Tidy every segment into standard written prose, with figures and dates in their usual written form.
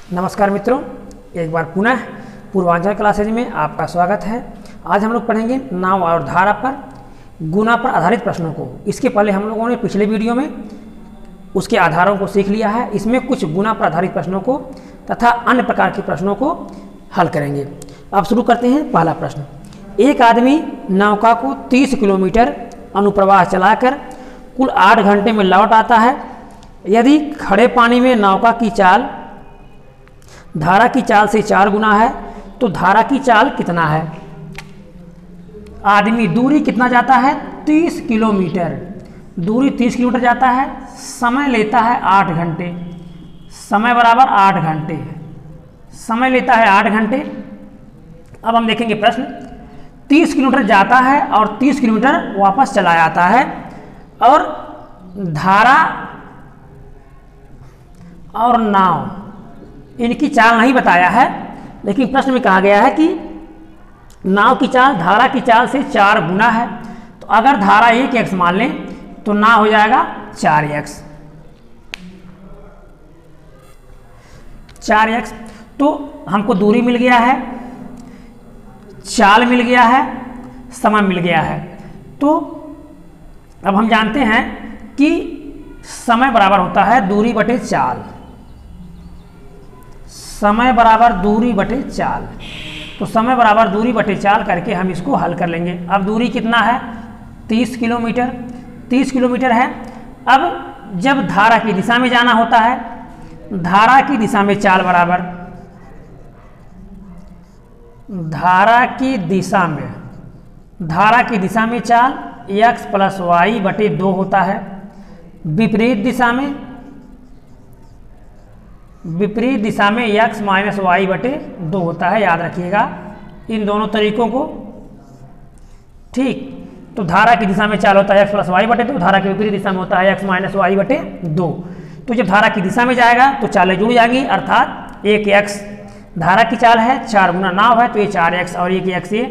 नमस्कार मित्रों, एक बार पुनः पूर्वांचल क्लासेज में आपका स्वागत है। आज हम लोग पढ़ेंगे नाव और धारा पर गुना पर आधारित प्रश्नों को। इसके पहले हम लोगों ने पिछले वीडियो में उसके आधारों को सीख लिया है। इसमें कुछ गुना पर आधारित प्रश्नों को तथा अन्य प्रकार के प्रश्नों को हल करेंगे। अब शुरू करते हैं। पहला प्रश्न, एक आदमी नौका को 30 किलोमीटर अनुप्रवाह चलाकर कुल 8 घंटे में लौट आता है। यदि खड़े पानी में नौका की चाल धारा की चाल से 4 गुना है तो धारा की चाल कितना है? आदमी दूरी कितना जाता है? 30 किलोमीटर। दूरी 30 किलोमीटर जाता है, समय लेता है 8 घंटे। समय बराबर 8 घंटे, समय लेता है 8 घंटे। अब हम देखेंगे प्रश्न, 30 किलोमीटर जाता है और 30 किलोमीटर वापस चला आता है और धारा और नाव इनकी चाल नहीं बताया है, लेकिन प्रश्न में कहा गया है कि नाव की चाल धारा की चाल से 4 गुना है। तो अगर धारा 1x मान लें तो नाव हो जाएगा 4x। 4x तो हमको दूरी मिल गया है, चाल मिल गया है, समय मिल गया है। तो अब हम जानते हैं कि समय बराबर होता है दूरी बटे चाल। समय बराबर दूरी बटे चाल। तो समय बराबर दूरी बटे चाल करके हम इसको हल कर लेंगे। अब दूरी कितना है? 30 किलोमीटर। 30 किलोमीटर है। अब जब धारा की दिशा में जाना होता है, धारा की दिशा में चाल बराबर धारा की दिशा में चाल x + y बटे 2 होता है। विपरीत दिशा में x - y बटे 2 होता है। याद रखिएगा इन दोनों तरीकों को। ठीक, तो धारा की दिशा में चाल होता है x + y बटे 2, धारा की विपरीत दिशा में होता है x - y बटे 2। तो जब धारा की दिशा में जाएगा तो चालें जुड़ जाएंगी, अर्थात 1x धारा की चाल है, 4 गुना नाव है तो ये 4x और 1x ये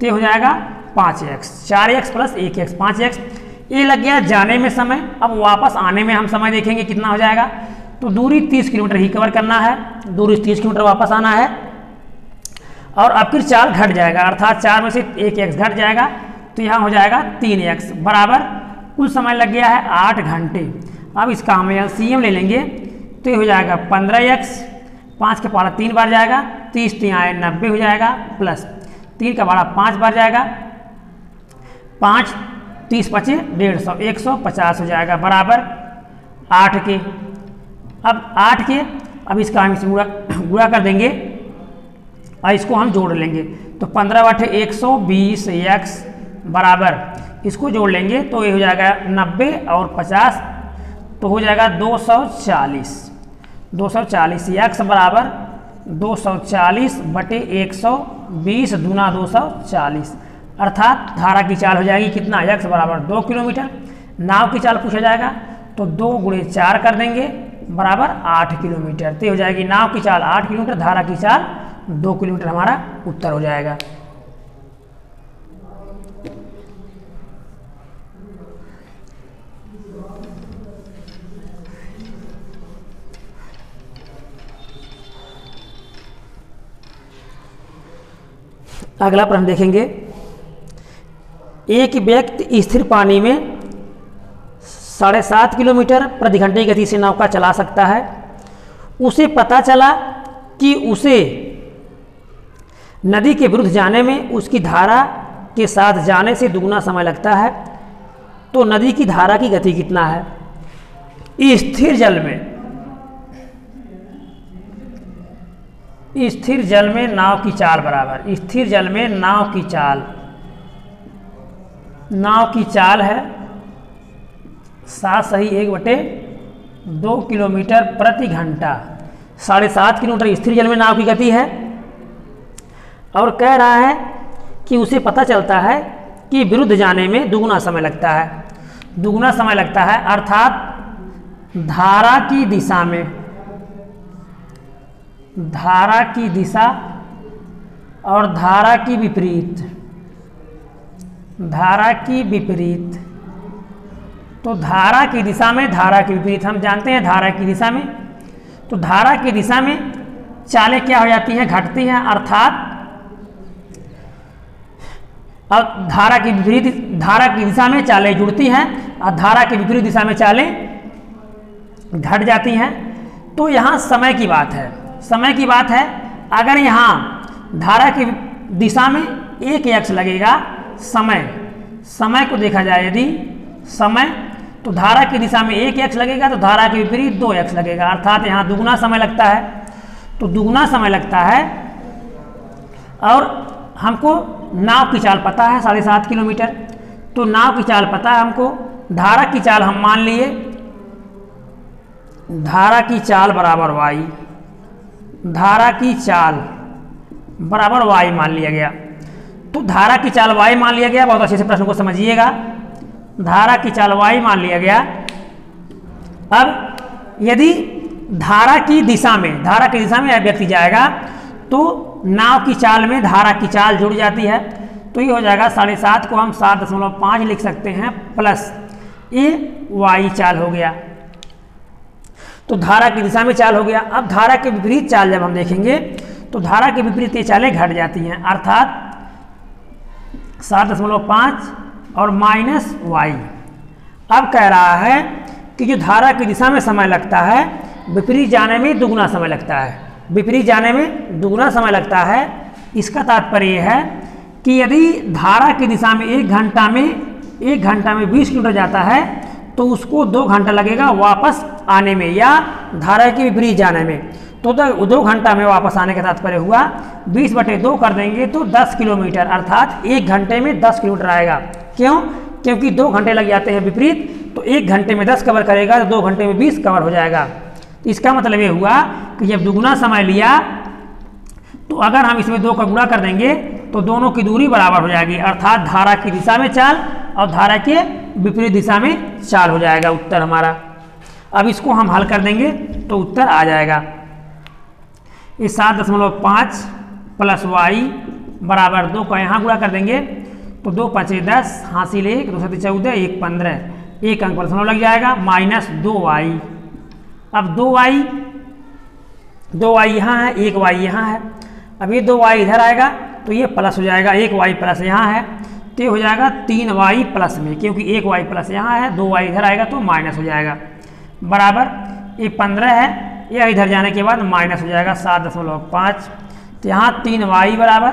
हो जाएगा 5x। 4x + 1x 5x। ये लग गया जाने में समय। अब वापस आने में हम समय देखेंगे कितना हो जाएगा। तो दूरी 30 किलोमीटर ही कवर करना है, दूरी 30 किलोमीटर वापस आना है और अब फिर 4 घट जाएगा, अर्थात 4 में से 1x घट जाएगा तो यहाँ हो जाएगा 3x बराबर कुल समय लग गया है 8 घंटे। अब इसका हम LCM ले लेंगे तो ये हो जाएगा 15x, 5 के पहाड़ा 3 बार जाएगा, 30 3 आए 90 हो जाएगा, प्लस 3 का पहाड़ा 5 बार जाएगा, 5 30 पचे 150 150 हो जाएगा बराबर 8 के। अब 8 के अब इसका हम इसे गुणा कर देंगे और इसको हम जोड़ लेंगे। तो 15/120x बराबर इसको जोड़ लेंगे तो ये हो जाएगा 90 और 50 तो हो जाएगा 240। 240 x बराबर 240 बटे 120 दूना 240, अर्थात धारा की चाल हो जाएगी कितना? x बराबर 2 किलोमीटर। नाव की चाल पूछा जाएगा तो 2 × 4 कर देंगे बराबर 8 किलोमीटर। तो हो जाएगी नाव की चाल 8 किलोमीटर, धारा की चाल 2 किलोमीटर। हमारा उत्तर हो जाएगा। अगला प्रश्न देखेंगे, एक व्यक्ति स्थिर पानी में 7.5 किलोमीटर प्रति घंटे की गति से नौका चला सकता है। उसे पता चला कि उसे नदी के विरुद्ध जाने में उसकी धारा के साथ जाने से दुगुना समय लगता है। तो नदी की धारा की गति कितना है? स्थिर जल में नाव की चाल बराबर, स्थिर जल में नाव की चाल है 7 सही 1/2 किलोमीटर प्रति घंटा। 7.5 किलोमीटर स्थिर जल में नाव की गति है और कह रहा है कि उसे पता चलता है कि विरुद्ध जाने में दुगुना समय लगता है। दुगुना समय लगता है अर्थात धारा की दिशा और धारा की विपरीत। तो धारा की दिशा में धारा के विपरीत, हम जानते हैं धारा की दिशा में, तो धारा की दिशा में चालें क्या हो जाती हैं, घटती हैं, अर्थात अब धारा की दिशा में चालें जुड़ती हैं और धारा की विपरीत दिशा में चालें घट जाती हैं। तो यहाँ समय की बात है, समय की बात है। अगर यहाँ धारा की दिशा में एक x लगेगा, समय को देखा जाए यदि समय, तो धारा की दिशा में एक x लगेगा तो धारा के विपरीत 2x लगेगा, अर्थात यहाँ दुगुना समय लगता है। तो दुगुना समय लगता है और हमको नाव की चाल पता है 7.5 किलोमीटर, तो नाव की चाल पता है हमको। धारा की चाल हम मान लिए, धारा की चाल बराबर y, धारा की चाल बराबर y मान लिया गया। तो धारा की चाल y मान लिया गया, बहुत अच्छे से प्रश्न को समझिएगा। धारा की चाल y मान लिया गया। अब यदि धारा की दिशा में व्यक्ति जाएगा तो नाव की चाल में धारा की चाल जुड़ जाती है, तो ये हो जाएगा 7.5 को हम 7.5 लिख सकते हैं प्लस ये y चाल हो गया। तो धारा की दिशा में चाल हो गया। अब धारा के विपरीत चाल जब हम देखेंगे तो धारा के विपरीत ये चालें घट जाती हैं, अर्थात 7.5 और माइनस y। अब कह रहा है कि जो धारा की दिशा में समय लगता है विपरीत जाने में दुगुना समय लगता है, विपरीत जाने में दुगुना समय लगता है। इसका तात्पर्य यह है कि यदि धारा की दिशा में एक घंटा में 20 किलोमीटर जाता है तो उसको 2 घंटा लगेगा वापस आने में या धारा के विपरीत जाने में। तो 2 घंटा में वापस आने का तात्पर्य हुआ 20/2 कर देंगे तो 10 किलोमीटर, अर्थात 1 घंटे में 10 किलोमीटर आएगा। क्यों? क्योंकि 2 घंटे लग जाते हैं विपरीत, तो 1 घंटे में 10 कवर करेगा तो 2 घंटे में 20 कवर हो जाएगा। इसका मतलब ये हुआ कि जब दुगुना समय लिया तो अगर हम इसमें 2 का गुणा कर देंगे तो दोनों की दूरी बराबर हो जाएगी, अर्थात धारा की दिशा में चाल और धारा के विपरीत दिशा में चाल हो जाएगा उत्तर हमारा। अब इसको हम हल कर देंगे तो उत्तर आ जाएगा। ये 7.5 प्लस y बराबर 2 का यहाँ गुणा कर देंगे तो 2 × 5 = 10, हासिल 1, 2 × 7 = 14, 1 × 15, 1 अंक पर दशमलव लग जाएगा, माइनस 2y। अब 2y यहाँ है, 1y यहाँ है। अब ये 2y इधर आएगा तो ये प्लस हो जाएगा, 1y प्लस यहाँ है तो ये हो जाएगा 3y प्लस में, क्योंकि 1y प्लस यहाँ है, 2y इधर आएगा तो माइनस हो जाएगा, बराबर ये 15 है, यह इधर जाने के बाद माइनस हो जाएगा 7.5। तो यहाँ 3y बराबर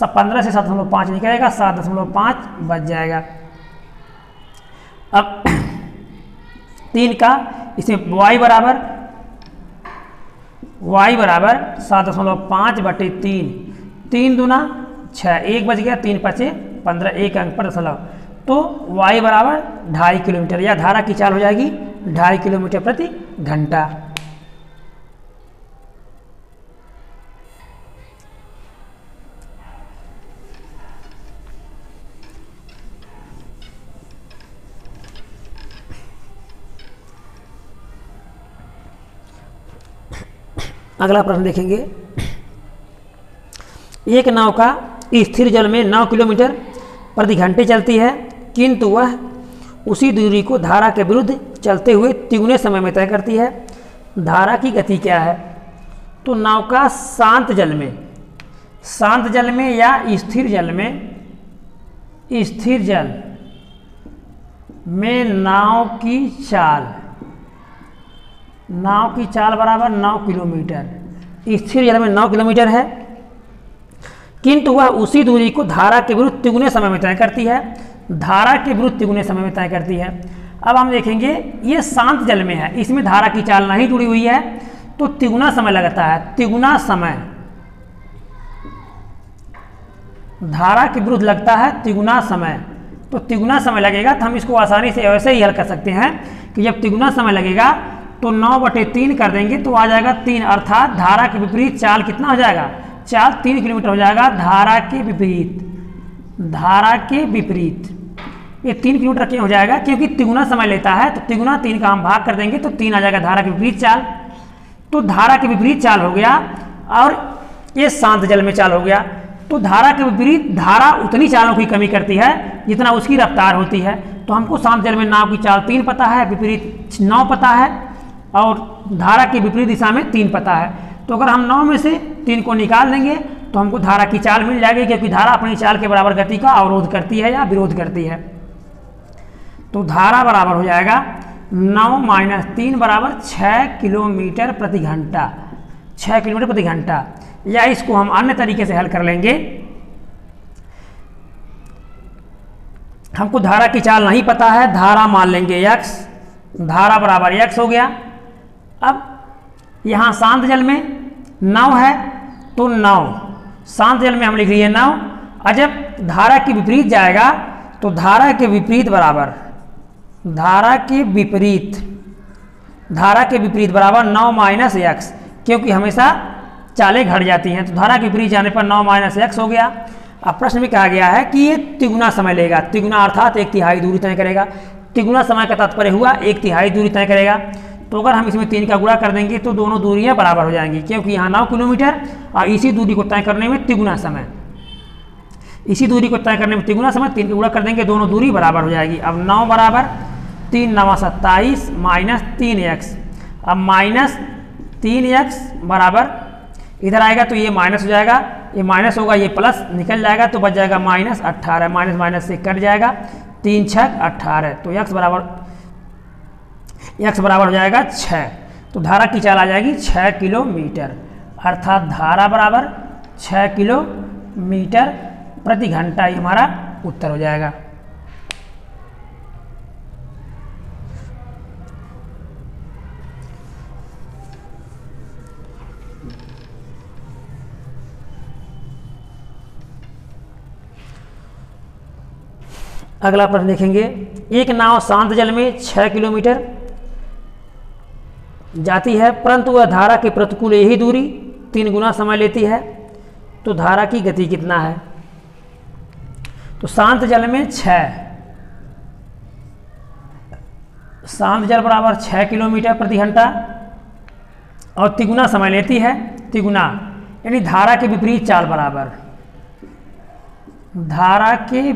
15 से 7.5 निकलेगा, 7.5 बच जाएगा। अब 3 का इसमें y बराबर 7.5/3, 3 दूना 6, 1 बच गया, 3 × 5 = 15, 1 अंक पर दशमलव। तो y बराबर 2.5 किलोमीटर या धारा की चाल हो जाएगी 2.5 किलोमीटर प्रति घंटा। अगला प्रश्न देखेंगे। एक नौका स्थिर जल में 9 किलोमीटर प्रति घंटे चलती है, किंतु वह उसी दूरी को धारा के विरुद्ध चलते हुए तिगुने समय में तय करती है। धारा की गति क्या है? तो नौका शांत जल में या स्थिर जल में नाव की चाल बराबर 9 किलोमीटर, स्थिर जल में 9 किलोमीटर है, किंतु वह उसी दूरी को धारा के विरुद्ध तिगुने समय में तय करती है। धारा के विरुद्ध तिगुने समय में तय करती है। अब हम देखेंगे ये शांत जल में है, इसमें धारा की चाल नहीं जुड़ी हुई है तो तिगुना समय लगता है। तिगुना समय धारा के विरुद्ध लगता है, तिगुना समय, तो तिगुना समय लगेगा। तो हम इसको आसानी से ऐसे ही हल कर सकते हैं कि जब तिगुना समय लगेगा तो 9/3 कर देंगे तो आ जाएगा 3, अर्थात धारा के विपरीत चाल कितना हो जाएगा? चाल 3 किलोमीटर हो जाएगा। धारा के विपरीत ये 3 किलोमीटर क्यों हो जाएगा? क्योंकि तिगुना समय लेता है, तो तिगुना 3 का हम भाग कर देंगे तो 3 आ जाएगा धारा के विपरीत चाल। तो धारा के विपरीत चाल हो गया और ये शांत जल में चाल हो गया। तो धारा के विपरीत धारा उतनी चालों की कमी करती है जितना उसकी रफ्तार होती है। तो हमको शांत जल में नाव की चाल 3 पता है, विपरीत 9 पता है और धारा की विपरीत दिशा में 3 पता है। तो अगर हम 9 में से 3 को निकाल देंगे तो हमको धारा की चाल मिल जाएगी, क्योंकि धारा अपनी चाल के बराबर गति का अवरोध करती है या विरोध करती है। तो धारा बराबर हो जाएगा 9 माइनस 3 बराबर 6 किलोमीटर प्रति घंटा, 6 किलोमीटर प्रति घंटा। या इसको हम अन्य तरीके से हल कर लेंगे। हमको धारा की चाल नहीं पता है, धारा मान लेंगे x, धारा बराबर x हो गया। अब यहाँ शांत जल में 9 है तो 9, शांत जल में हम लिख लिए 9। और जब धारा के विपरीत जाएगा तो धारा के विपरीत बराबर, धारा के विपरीत बराबर 9 माइनस एक्स, क्योंकि हमेशा चालें घट जाती हैं। तो धारा के विपरीत जाने पर 9 माइनस एक्स हो गया। अब प्रश्न में कहा गया है कि ये तिगुना समय लेगा, तिगुना अर्थात 1/3 दूरी तय करेगा। तिगुना समय का तात्पर्य हुआ 1/3 दूरी तय करेगा। तो अगर हम इसमें 3 का गुणा कर देंगे तो दोनों दूरियां बराबर हो जाएंगी, क्योंकि यहाँ 9 किलोमीटर और इसी दूरी को तय करने में तिगुना समय, इसी दूरी को तय करने में तिगुना समय, 3 का गुणा कर देंगे दोनों दूरी बराबर हो जाएगी। अब 9 बराबर 3 9 27 माइनस 3x। अब माइनस 3x बराबर इधर आएगा तो ये माइनस हो जाएगा, ये माइनस होगा, ये प्लस निकल जाएगा तो बच जाएगा माइनस 18, माइनस माइनस से कट जाएगा, 3 6 18। तो x बराबर हो जाएगा 6। तो धारा की चाल आ जाएगी 6 किलोमीटर, अर्थात धारा बराबर 6 किलोमीटर प्रति घंटा, ये हमारा उत्तर हो जाएगा। अगला प्रश्न देखेंगे। एक नाव शांत जल में 6 किलोमीटर जाती है, परंतु वह धारा के प्रतिकूल यही दूरी 3 गुना समय लेती है, तो धारा की गति कितना है? तो शांत जल में 6, शांत जल बराबर 6 किलोमीटर प्रति घंटा और तिगुना समय लेती है, तिगुना यानी धारा के विपरीत चाल बराबर, धारा के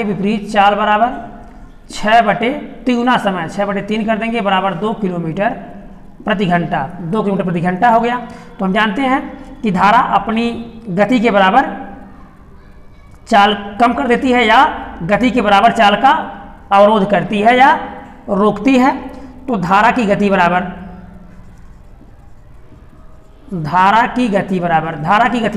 विपरीत चाल बराबर 6 बटे तिगुना समय, 6 बटे 3 कर देंगे बराबर 2 किलोमीटर प्रति घंटा, 2 किलोमीटर प्रति घंटा हो गया। तो हम जानते हैं कि धारा अपनी गति के बराबर चाल कम कर देती है या गति के बराबर चाल का अवरोध करती है या रोकती है। तो धारा की गति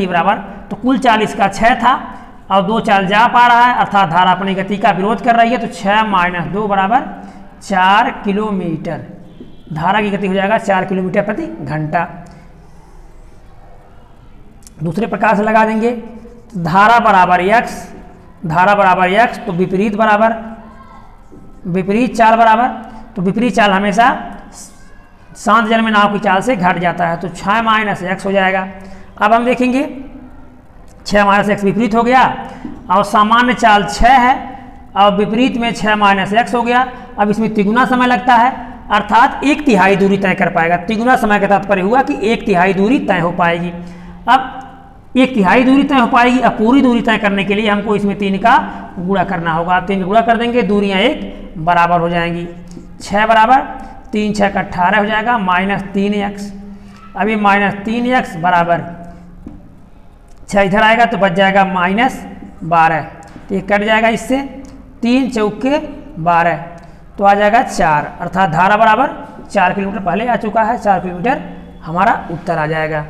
बराबर तो कुल चाल इसका 6 था और 2 चाल जा पा रहा है, अर्थात धारा अपनी गति का विरोध कर रही है। तो 6 माइनस 2 बराबर 4 किलोमीटर, धारा की गति हो जाएगा 4 किलोमीटर प्रति घंटा। दूसरे प्रकार से लगा देंगे, धारा बराबर x, तो विपरीत चाल बराबर, तो विपरीत चाल हमेशा शांत जल में नाव की चाल से घट जाता है, तो 6 माइनस x हो जाएगा। अब हम देखेंगे 6 माइनस x विपरीत हो गया और सामान्य चाल 6 है और विपरीत में 6 माइनस x हो गया। अब इसमें तिगुना समय लगता है, अर्थात 1/3 दूरी तय कर पाएगा। तिगुना समय का तात्पर्य हुआ कि 1/3 दूरी तय हो पाएगी। अब 1/3 दूरी तय हो पाएगी, अब पूरी दूरी तय करने के लिए हमको इसमें 3 का गुणा करना होगा। 3 गुणा कर देंगे, दूरियां 1 बराबर हो जाएंगी। 6 बराबर 3 6 18 हो जाएगा माइनस 3x। अब ये माइनस 3x बराबर 6 इधर आएगा तो बच जाएगा माइनस 12, तो ये कट जाएगा इससे, 3 चौके 12 तो आ जाएगा 4, अर्थात धारा बराबर 4 किलोमीटर पहले आ चुका है, 4 किलोमीटर हमारा उत्तर आ जाएगा।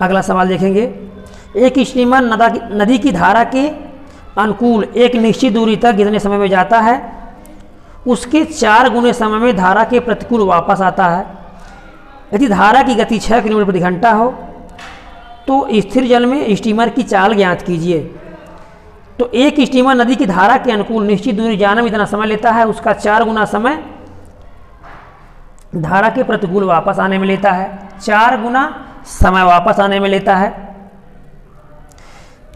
अगला सवाल देखेंगे। एक स्टीमर नदी की धारा के अनुकूल एक निश्चित दूरी तक कितने समय में जाता है? उसके 4 गुने समय में धारा के प्रतिकूल वापस आता है। यदि धारा की गति 6 किलोमीटर प्रति घंटा हो तो स्थिर जल में स्टीमर की चाल ज्ञात कीजिए। तो एक स्टीमर नदी की धारा के अनुकूल निश्चित दूरी जाने में इतना समय लेता है, उसका 4 गुना समय धारा के प्रतिकूल वापस आने में लेता है, 4 गुना समय वापस आने में लेता है।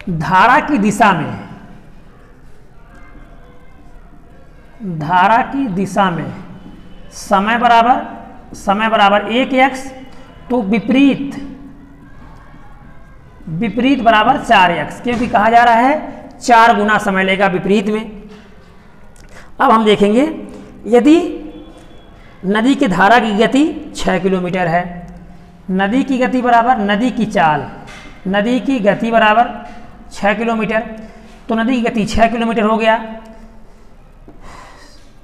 धारा की दिशा में समय बराबर 1x तो विपरीत बराबर 4x, क्योंकि कहा जा रहा है 4 गुना समय लेगा विपरीत में। अब हम देखेंगे यदि नदी की धारा की गति 6 किलोमीटर है, नदी की गति बराबर नदी की गति बराबर 6 किलोमीटर, तो नदी की गति 6 किलोमीटर हो गया।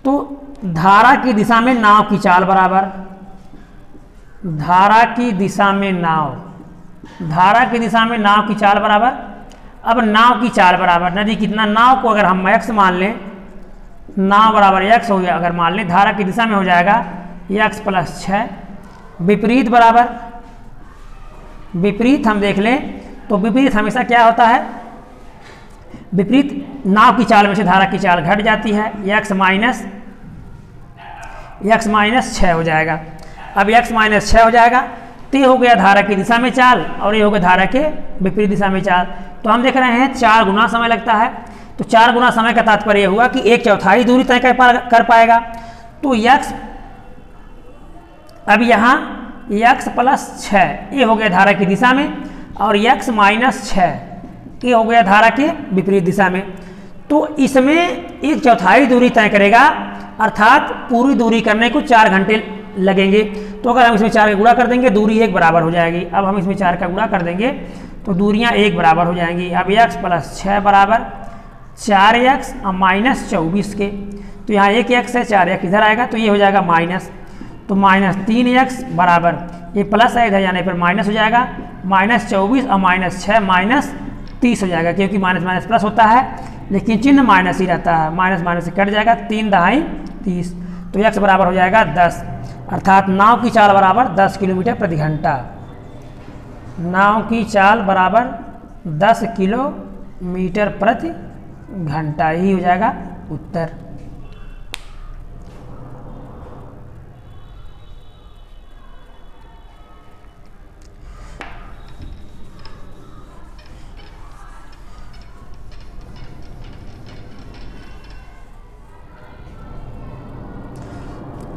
तो धारा की दिशा में नाव की चाल बराबर, धारा की दिशा में नाव की चाल बराबर, अब नाव की चाल बराबर नदी कितना, नाव को अगर हम x मान लें, नाव बराबर x हो गया, अगर मान लें धारा की दिशा में हो जाएगा x + 6। विपरीत हम देख लें तो विपरीत हमेशा क्या होता है, विपरीत नाव की चाल में से धारा की चाल घट जाती है, x माइनस 6 हो जाएगा। अब x माइनस 6 हो जाएगा तो ये हो गया धारा की दिशा में चाल और ये हो गया धारा के विपरीत दिशा में चाल। तो हम देख रहे हैं 4 गुना समय लगता है। तो 4 गुना समय का तात्पर्य हुआ कि 1/4 दूरी तय कर पाएगा। तो x, अब यहाँ x + 6 ये हो गया धारा की दिशा में और x माइनस 6 ये हो गया धारा के विपरीत दिशा में। तो इसमें 1/4 दूरी तय करेगा, अर्थात पूरी दूरी करने को 4 घंटे लगेंगे। तो अगर हम इसमें 4 का गुणा कर देंगे दूरी 1 बराबर हो जाएगी। अब हम इसमें 4 का गुणा कर देंगे तो दूरियां 1 बराबर हो जाएंगी। अब x + 6 बराबर 4x और माइनस 24 के, तो यहाँ 1x है, 4x इधर आएगा तो ये हो जाएगा माइनस, तो -3x बराबर, ये प्लस है इधर जाने पर माइनस हो जाएगा, -24 और -6 -30 हो जाएगा, क्योंकि माइनस प्लस होता है लेकिन चिन्ह माइनस ही रहता है, माइनस से कट जाएगा, 3 दहाई 30, तो x बराबर हो जाएगा 10, अर्थात नाव की चाल बराबर 10 किलोमीटर प्रति घंटा। नाव की चाल बराबर 10 किलोमीटर प्रति घंटा, ही हो जाएगा उत्तर।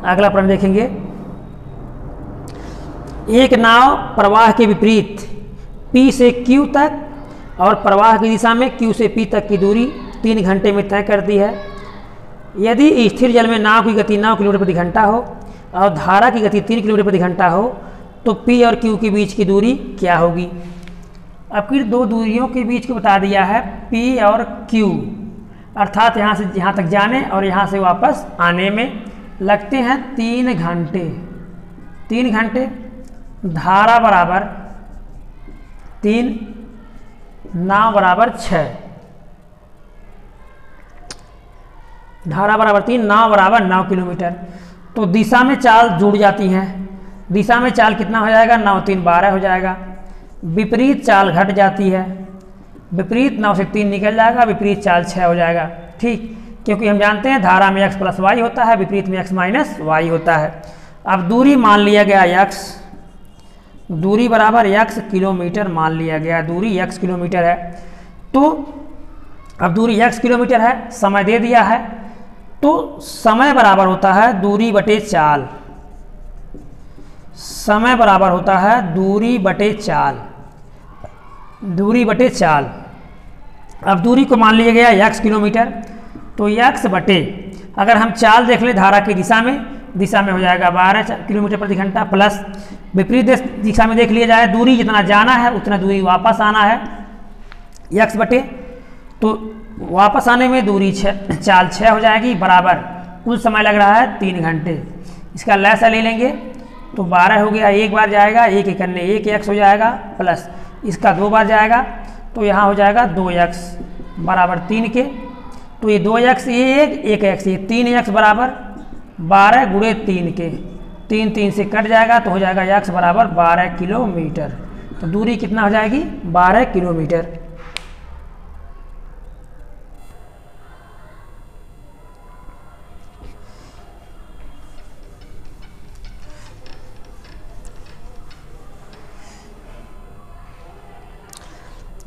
अगला प्रश्न देखेंगे, एक नाव प्रवाह के विपरीत P से Q तक और प्रवाह की दिशा में Q से P तक की दूरी 3 घंटे में तय करती है। यदि स्थिर जल में नाव की गति 9 किलोमीटर प्रति घंटा हो और धारा की गति 3 किलोमीटर प्रति घंटा हो तो P और Q के बीच की दूरी क्या होगी। अब फिर 2 दूरियों के बीच को बता दिया है, P और Q, अर्थात यहाँ से यहाँ तक जाने और यहाँ से वापस आने में लगते हैं 3 घंटे। 3 घंटे, धारा बराबर 3, नाव बराबर 6, धारा बराबर 3, नाव बराबर 9 किलोमीटर। तो दिशा में चाल जुड़ जाती हैं। दिशा में चाल कितना हो जाएगा, 9 3 12 हो जाएगा। विपरीत चाल घट जाती है, विपरीत 9 से 3 निकल जाएगा, विपरीत चाल 6 हो जाएगा। ठीक, क्योंकि हम जानते हैं धारा में x + y होता है, विपरीत में x - y होता है। अब दूरी मान लिया गया x, दूरी बराबर x किलोमीटर मान लिया गया, दूरी x किलोमीटर है। तो अब दूरी x किलोमीटर है, समय दे दिया है, तो समय बराबर होता है दूरी बटे चाल, समय बराबर होता है दूरी बटे चाल, दूरी बटे चाल। अब दूरी को मान लिया गया x किलोमीटर, तो x बटे, अगर हम चाल देख लें धारा की दिशा में हो जाएगा 12 किलोमीटर प्रति घंटा, प्लस विपरीत दिशा में देख लिया जाए, दूरी जितना जाना है उतना दूरी वापस आना है, x बटे, तो वापस आने में दूरी चाल 6 हो जाएगी, बराबर कुल समय लग रहा है 3 घंटे। इसका लैसा ले लेंगे तो 12 हो गया, एक बार जाएगा, 1 एकन्ने 1x हो जाएगा, प्लस इसका 2 बार जाएगा तो यहाँ हो जाएगा 2x बराबर 3 के, तो ये 2x ये 1x ये 3x बराबर 12 गुणे 3 के, 3 3 से कट जाएगा तो हो जाएगा x बराबर 12 किलोमीटर। तो दूरी कितना हो जाएगी, 12 किलोमीटर।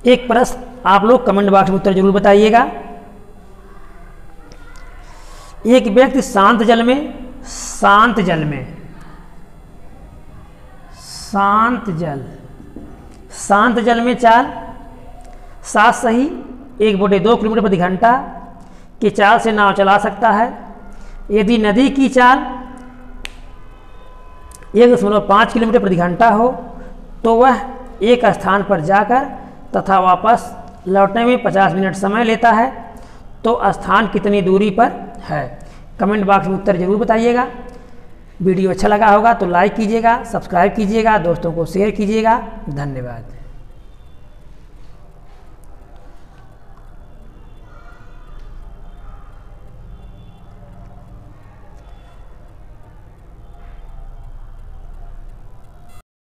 एक प्रश्न आप लोग कमेंट बॉक्स में उत्तर जरूर बताइएगा। एक व्यक्ति शांत जल में शांत जल, शांत जल में चाल 7 सही 1/2 किलोमीटर प्रति घंटा की चाल से नाव चला सकता है। यदि नदी की चाल 1.5 किलोमीटर प्रति घंटा हो तो वह एक स्थान पर जाकर तथा वापस लौटने में 50 मिनट समय लेता है। तो स्थान कितनी दूरी पर है? कमेंट बॉक्स में उत्तर जरूर बताइएगा। वीडियो अच्छा लगा होगा तो लाइक कीजिएगा, सब्सक्राइब कीजिएगा, दोस्तों को शेयर कीजिएगा। धन्यवाद।